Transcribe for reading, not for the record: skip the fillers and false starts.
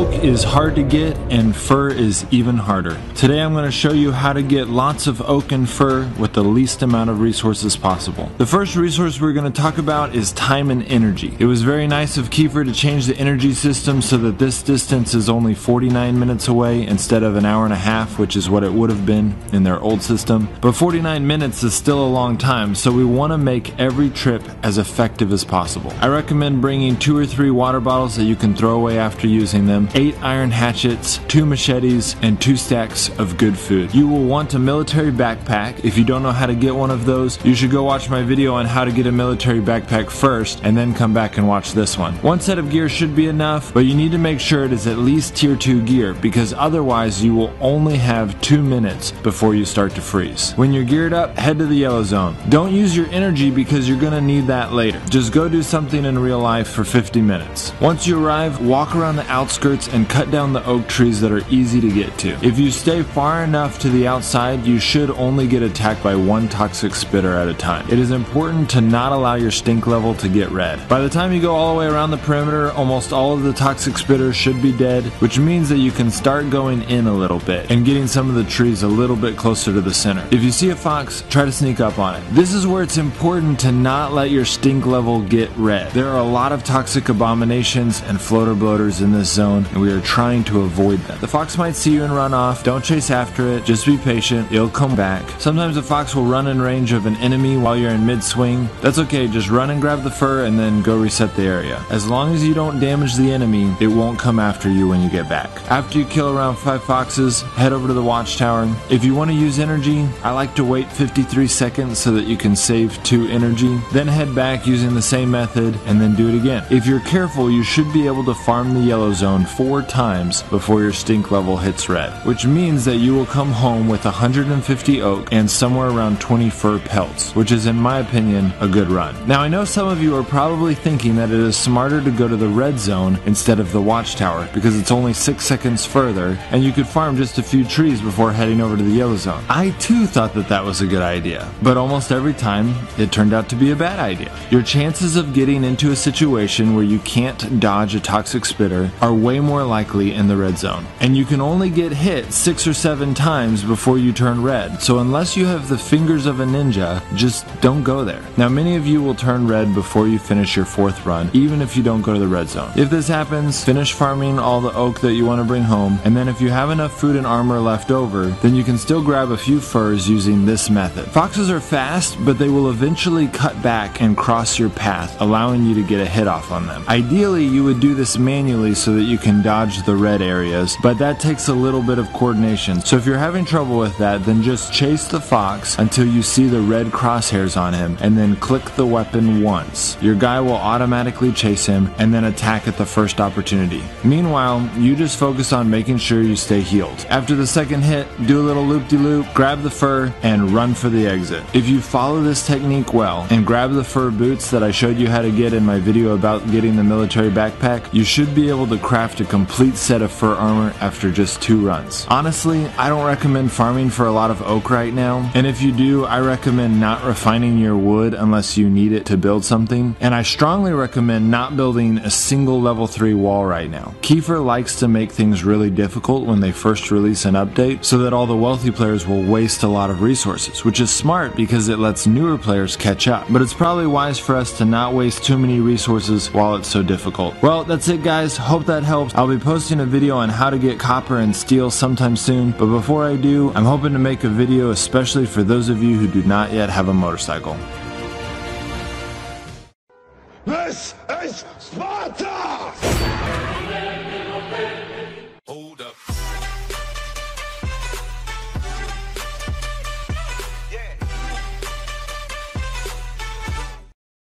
Oak is hard to get and fur is even harder. Today I'm going to show you how to get lots of oak and fur with the least amount of resources possible. The first resource we're going to talk about is time and energy. It was very nice of Kiefer to change the energy system so that this distance is only 49 minutes away instead of an hour and a half, which is what it would have been in their old system. But 49 minutes is still a long time, so we want to make every trip as effective as possible. I recommend bringing 2 or 3 water bottles that you can throw away after using them, 8 iron hatchets, 2 machetes, and 2 stacks of good food. You will want a military backpack. If you don't know how to get one of those, you should go watch my video on how to get a military backpack first and then come back and watch this one. One set of gear should be enough, but you need to make sure it is at least tier 2 gear, because otherwise you will only have 2 minutes before you start to freeze. When you're geared up, head to the yellow zone. Don't use your energy because you're going to need that later. Just go do something in real life for 50 minutes. Once you arrive, walk around the outskirts and cut down the oak trees that are easy to get to. If you stay far enough to the outside, you should only get attacked by 1 toxic spitter at a time. It is important to not allow your stink level to get red. By the time you go all the way around the perimeter, almost all of the toxic spitters should be dead, which means that you can start going in a little bit and getting some of the trees a little bit closer to the center. If you see a fox, try to sneak up on it. This is where it's important to not let your stink level get red. There are a lot of toxic abominations and floater bloaters in this zone, and we are trying to avoid them. The fox might see you and run off. Don't chase after it. Just be patient. It'll come back. Sometimes a fox will run in range of an enemy while you're in mid-swing. That's okay. Just run and grab the fur and then go reset the area. As long as you don't damage the enemy, it won't come after you when you get back. After you kill around 5 foxes, head over to the watchtower. If you want to use energy, I like to wait 53 seconds so that you can save 2 energy. Then head back using the same method and then do it again. If you're careful, you should be able to farm the yellow zone 4 times before your stink level hits red, which means that you will come home with 150 oak and somewhere around 20 fur pelts, which is in my opinion a good run. Now I know some of you are probably thinking that it is smarter to go to the red zone instead of the watchtower because it's only 6 seconds further and you could farm just a few trees before heading over to the yellow zone. I too thought that that was a good idea, but almost every time it turned out to be a bad idea. Your chances of getting into a situation where you can't dodge a toxic spitter are way more likely in the red zone, and you can only get hit 6 or 7 times before you turn red, so unless you have the fingers of a ninja, just don't go there. Now many of you will turn red before you finish your 4th run, even if you don't go to the red zone. If this happens, finish farming all the oak that you want to bring home, and then if you have enough food and armor left over, then you can still grab a few furs using this method. Foxes are fast, but they will eventually cut back and cross your path, allowing you to get a hit off on them. Ideally, you would do this manually so that you can dodge the red areas, but that takes a little bit of coordination. So if you're having trouble with that, then just chase the fox until you see the red crosshairs on him, and then click the weapon once. Your guy will automatically chase him and then attack at the first opportunity. Meanwhile, you just focus on making sure you stay healed. After the second hit, do a little loop-de-loop, grab the fur, and run for the exit. If you follow this technique well and grab the fur boots that I showed you how to get in my video about getting the military backpack, you should be able to craft a complete set of fur armor after just 2 runs. Honestly, I don't recommend farming for a lot of oak right now, and if you do, I recommend not refining your wood unless you need it to build something, and I strongly recommend not building a single level 3 wall right now. Kiefer likes to make things really difficult when they first release an update so that all the wealthy players will waste a lot of resources, which is smart because it lets newer players catch up, but it's probably wise for us to not waste too many resources while it's so difficult. Well, that's it guys, hope that helps. I'll be posting a video on how to get copper and steel sometime soon, but before I do, I'm hoping to make a video especially for those of you who do not yet have a motorcycle.